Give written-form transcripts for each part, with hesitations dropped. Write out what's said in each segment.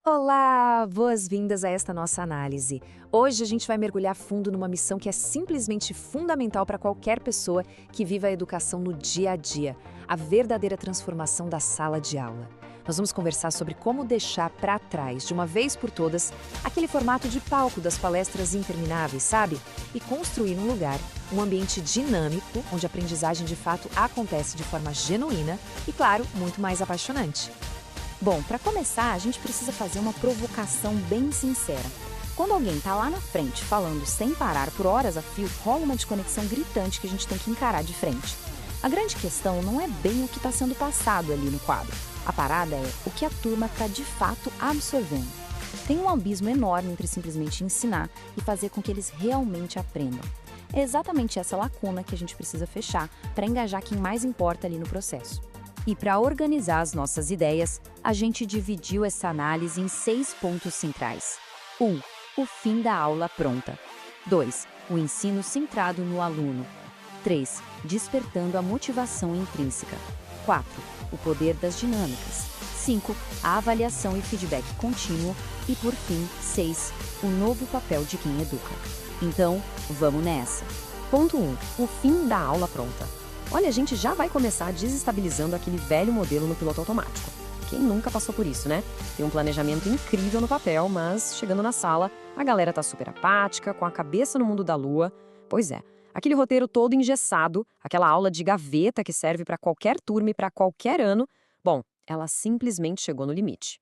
Olá, boas-vindas a esta nossa análise. Hoje a gente vai mergulhar fundo numa missão que é simplesmente fundamental para qualquer pessoa que viva a educação no dia a dia, a verdadeira transformação da sala de aula. Nós vamos conversar sobre como deixar para trás, de uma vez por todas, aquele formato de palco das palestras intermináveis, sabe? E construir num lugar, um ambiente dinâmico, onde a aprendizagem de fato acontece de forma genuína e, claro, muito mais apaixonante. Bom, para começar, a gente precisa fazer uma provocação bem sincera. Quando alguém está lá na frente falando sem parar por horas a fio, rola uma desconexão gritante que a gente tem que encarar de frente. A grande questão não é bem o que está sendo passado ali no quadro. A parada é o que a turma está de fato absorvendo. Tem um abismo enorme entre simplesmente ensinar e fazer com que eles realmente aprendam. É exatamente essa lacuna que a gente precisa fechar para engajar quem mais importa ali no processo. E para organizar as nossas ideias, a gente dividiu essa análise em 6 pontos centrais. 1. O fim da aula pronta. 2. O ensino centrado no aluno. 3. Despertando a motivação intrínseca. 4. O poder das dinâmicas. 5. A avaliação e feedback contínuo. E, por fim, 6. O novo papel de quem educa. Então, vamos nessa. Ponto 1. O fim da aula pronta. Olha, a gente já vai começar desestabilizando aquele velho modelo no piloto automático. Quem nunca passou por isso, né? Tem um planejamento incrível no papel, mas chegando na sala, a galera tá super apática, com a cabeça no mundo da lua. Pois é, aquele roteiro todo engessado, aquela aula de gaveta que serve para qualquer turma e para qualquer ano, bom, ela simplesmente chegou no limite.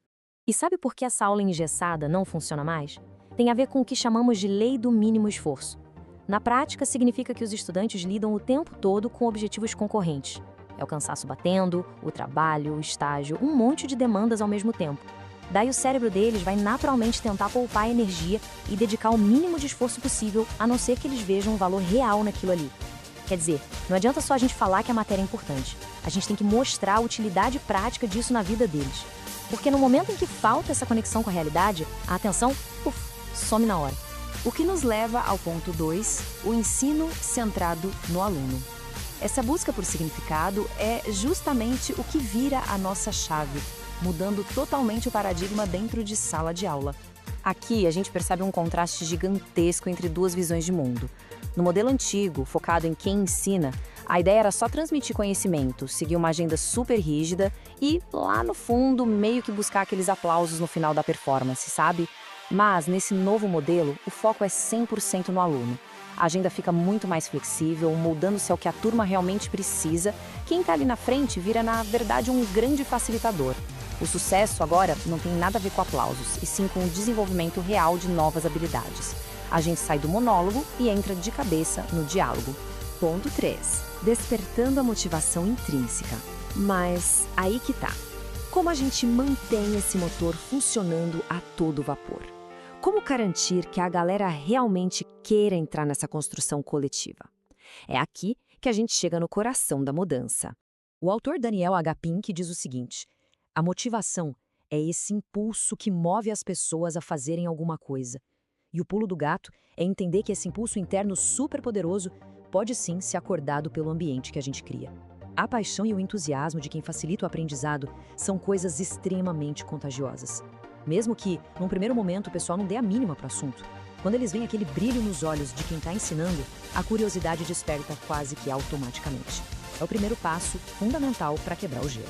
E sabe por que essa aula engessada não funciona mais? Tem a ver com o que chamamos de lei do mínimo esforço. Na prática, significa que os estudantes lidam o tempo todo com objetivos concorrentes. É o cansaço batendo, o trabalho, o estágio, um monte de demandas ao mesmo tempo. Daí o cérebro deles vai naturalmente tentar poupar energia e dedicar o mínimo de esforço possível, a não ser que eles vejam um valor real naquilo ali. Quer dizer, não adianta só a gente falar que a matéria é importante. A gente tem que mostrar a utilidade prática disso na vida deles. Porque no momento em que falta essa conexão com a realidade, a atenção, some na hora. O que nos leva ao ponto 2, o ensino centrado no aluno. Essa busca por significado é justamente o que vira a nossa chave, mudando totalmente o paradigma dentro de sala de aula. Aqui a gente percebe um contraste gigantesco entre duas visões de mundo. No modelo antigo, focado em quem ensina, a ideia era só transmitir conhecimento, seguir uma agenda super rígida e, lá no fundo, meio que buscar aqueles aplausos no final da performance, sabe? Mas, nesse novo modelo, o foco é 100% no aluno. A agenda fica muito mais flexível, moldando-se ao que a turma realmente precisa. Quem está ali na frente vira, na verdade, um grande facilitador. O sucesso, agora, não tem nada a ver com aplausos, e sim com o desenvolvimento real de novas habilidades. A gente sai do monólogo e entra de cabeça no diálogo. Ponto 3. Despertando a motivação intrínseca. Mas aí que tá. Como a gente mantém esse motor funcionando a todo vapor? Como garantir que a galera realmente queira entrar nessa construção coletiva? É aqui que a gente chega no coração da mudança. O autor Daniel H. Pink diz o seguinte: a motivação é esse impulso que move as pessoas a fazerem alguma coisa. E o pulo do gato é entender que esse impulso interno superpoderoso pode sim ser acordado pelo ambiente que a gente cria. A paixão e o entusiasmo de quem facilita o aprendizado são coisas extremamente contagiosas. Mesmo que, num primeiro momento, o pessoal não dê a mínima para o assunto. Quando eles veem aquele brilho nos olhos de quem está ensinando, a curiosidade desperta quase que automaticamente. É o primeiro passo fundamental para quebrar o gelo.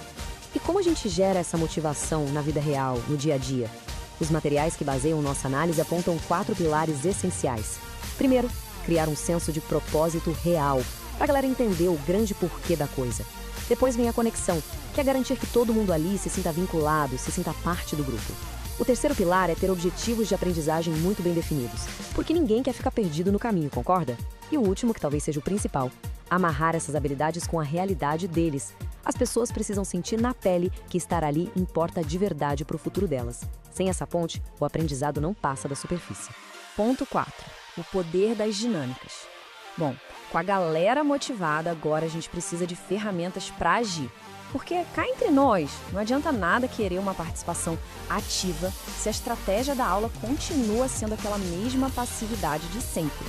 E como a gente gera essa motivação na vida real, no dia a dia? Os materiais que baseiam nossa análise apontam 4 pilares essenciais. Primeiro, criar um senso de propósito real, para a galera entender o grande porquê da coisa. Depois vem a conexão, que é garantir que todo mundo ali se sinta vinculado, se sinta parte do grupo. O terceiro pilar é ter objetivos de aprendizagem muito bem definidos, porque ninguém quer ficar perdido no caminho, concorda? E o último, que talvez seja o principal, amarrar essas habilidades com a realidade deles. As pessoas precisam sentir na pele que estar ali importa de verdade para o futuro delas. Sem essa ponte, o aprendizado não passa da superfície. Ponto 4. O poder das dinâmicas. Bom, com a galera motivada, agora a gente precisa de ferramentas para agir. Porque cá entre nós, não adianta nada querer uma participação ativa se a estratégia da aula continua sendo aquela mesma passividade de sempre.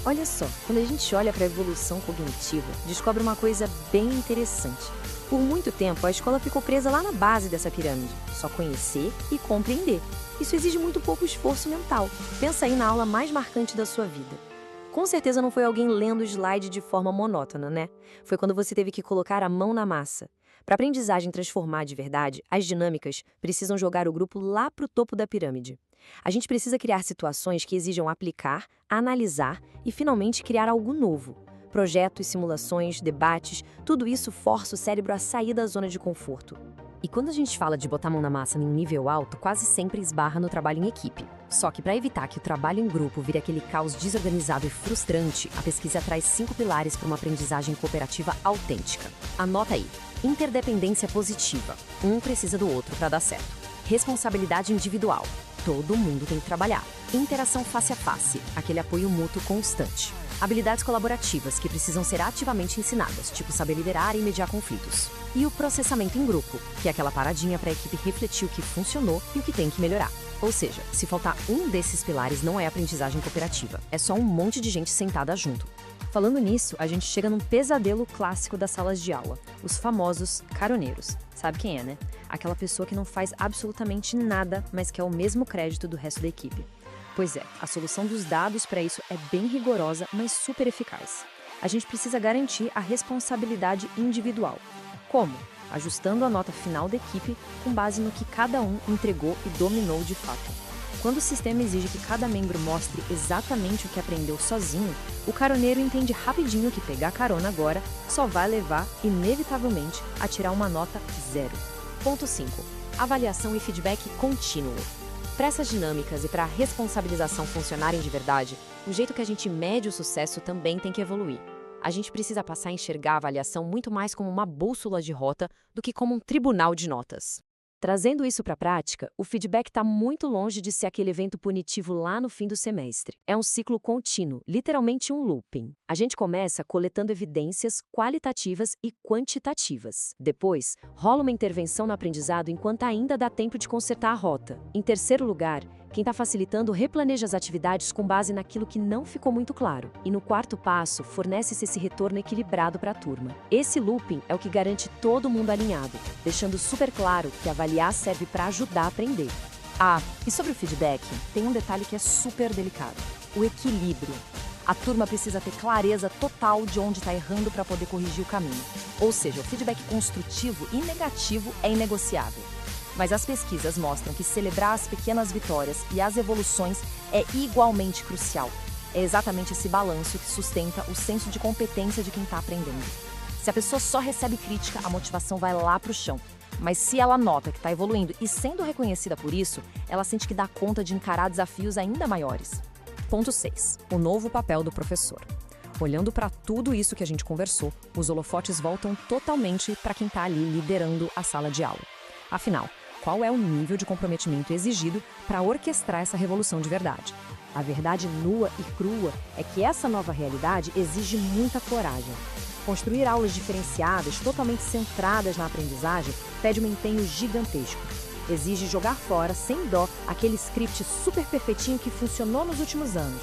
Olha só, quando a gente olha para a evolução cognitiva, descobre uma coisa bem interessante. Por muito tempo, a escola ficou presa lá na base dessa pirâmide, só conhecer e compreender. Isso exige muito pouco esforço mental. Pensa aí na aula mais marcante da sua vida. Com certeza não foi alguém lendo o slide de forma monótona, né? Foi quando você teve que colocar a mão na massa. Para a aprendizagem transformar de verdade, as dinâmicas precisam jogar o grupo lá para o topo da pirâmide. A gente precisa criar situações que exijam aplicar, analisar e, finalmente, criar algo novo. Projetos, simulações, debates, tudo isso força o cérebro a sair da zona de conforto. E quando a gente fala de botar a mão na massa em um nível alto, quase sempre esbarra no trabalho em equipe. Só que para evitar que o trabalho em grupo vire aquele caos desorganizado e frustrante, a pesquisa traz 5 pilares para uma aprendizagem cooperativa autêntica. Anota aí. Interdependência positiva. Um precisa do outro para dar certo. Responsabilidade individual. Todo mundo tem que trabalhar. Interação face a face. Aquele apoio mútuo constante. Habilidades colaborativas que precisam ser ativamente ensinadas, tipo saber liderar e mediar conflitos. E o processamento em grupo, que é aquela paradinha para a equipe refletir o que funcionou e o que tem que melhorar. Ou seja, se faltar um desses pilares não é aprendizagem cooperativa, é só um monte de gente sentada junto. Falando nisso, a gente chega num pesadelo clássico das salas de aula, os famosos caroneiros. Sabe quem é, né? Aquela pessoa que não faz absolutamente nada, mas quer o mesmo crédito do resto da equipe. Pois é, a solução dos dados para isso é bem rigorosa, mas super eficaz. A gente precisa garantir a responsabilidade individual. Como? Ajustando a nota final da equipe com base no que cada um entregou e dominou de fato. Quando o sistema exige que cada membro mostre exatamente o que aprendeu sozinho, o caroneiro entende rapidinho que pegar carona agora só vai levar, inevitavelmente, a tirar uma nota 0. Ponto 5. Avaliação e feedback contínuo. Para essas dinâmicas e para a responsabilização funcionarem de verdade, o jeito que a gente mede o sucesso também tem que evoluir. A gente precisa passar a enxergar a avaliação muito mais como uma bússola de rota do que como um tribunal de notas. Trazendo isso para a prática, o feedback está muito longe de ser aquele evento punitivo lá no fim do semestre. É um ciclo contínuo, literalmente um looping. A gente começa coletando evidências qualitativas e quantitativas. Depois, rola uma intervenção no aprendizado enquanto ainda dá tempo de consertar a rota. Em terceiro lugar, quem está facilitando replaneja as atividades com base naquilo que não ficou muito claro. E no quarto passo, fornece-se esse retorno equilibrado para a turma. Esse looping é o que garante todo mundo alinhado, deixando super claro que avaliar serve para ajudar a aprender. Ah, e sobre o feedback, tem um detalhe que é super delicado: o equilíbrio. A turma precisa ter clareza total de onde está errando para poder corrigir o caminho. Ou seja, o feedback construtivo e negativo é inegociável. Mas as pesquisas mostram que celebrar as pequenas vitórias e as evoluções é igualmente crucial. É exatamente esse balanço que sustenta o senso de competência de quem está aprendendo. Se a pessoa só recebe crítica, a motivação vai lá para o chão. Mas se ela nota que está evoluindo e sendo reconhecida por isso, ela sente que dá conta de encarar desafios ainda maiores. Ponto 6. O novo papel do professor. Olhando para tudo isso que a gente conversou, os holofotes voltam totalmente para quem está ali liderando a sala de aula. Afinal, qual é o nível de comprometimento exigido para orquestrar essa revolução de verdade? A verdade nua e crua é que essa nova realidade exige muita coragem. Construir aulas diferenciadas, totalmente centradas na aprendizagem, pede um empenho gigantesco. Exige jogar fora, sem dó, aquele script super perfeitinho que funcionou nos últimos anos.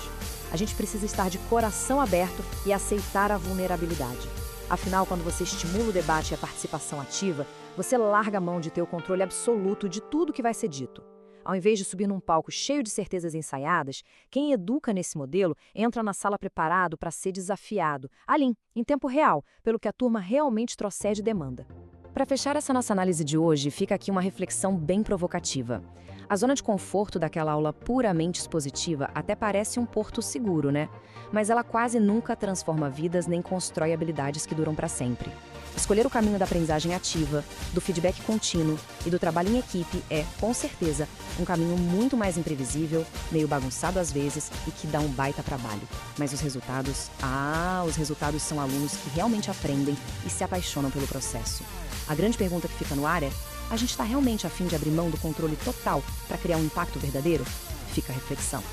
A gente precisa estar de coração aberto e aceitar a vulnerabilidade. Afinal, quando você estimula o debate e a participação ativa, você larga a mão de ter o controle absoluto de tudo que vai ser dito. Ao invés de subir num palco cheio de certezas ensaiadas, quem educa nesse modelo entra na sala preparado para ser desafiado, ali, em tempo real, pelo que a turma realmente trouxer de demanda. Para fechar essa nossa análise de hoje, fica aqui uma reflexão bem provocativa. A zona de conforto daquela aula puramente expositiva até parece um porto seguro, né? Mas ela quase nunca transforma vidas nem constrói habilidades que duram para sempre. Escolher o caminho da aprendizagem ativa, do feedback contínuo e do trabalho em equipe é, com certeza, um caminho muito mais imprevisível, meio bagunçado às vezes e que dá um baita trabalho. Mas os resultados são alunos que realmente aprendem e se apaixonam pelo processo. A grande pergunta que fica no ar é: a gente está realmente a fim de abrir mão do controle total para criar um impacto verdadeiro? Fica a reflexão.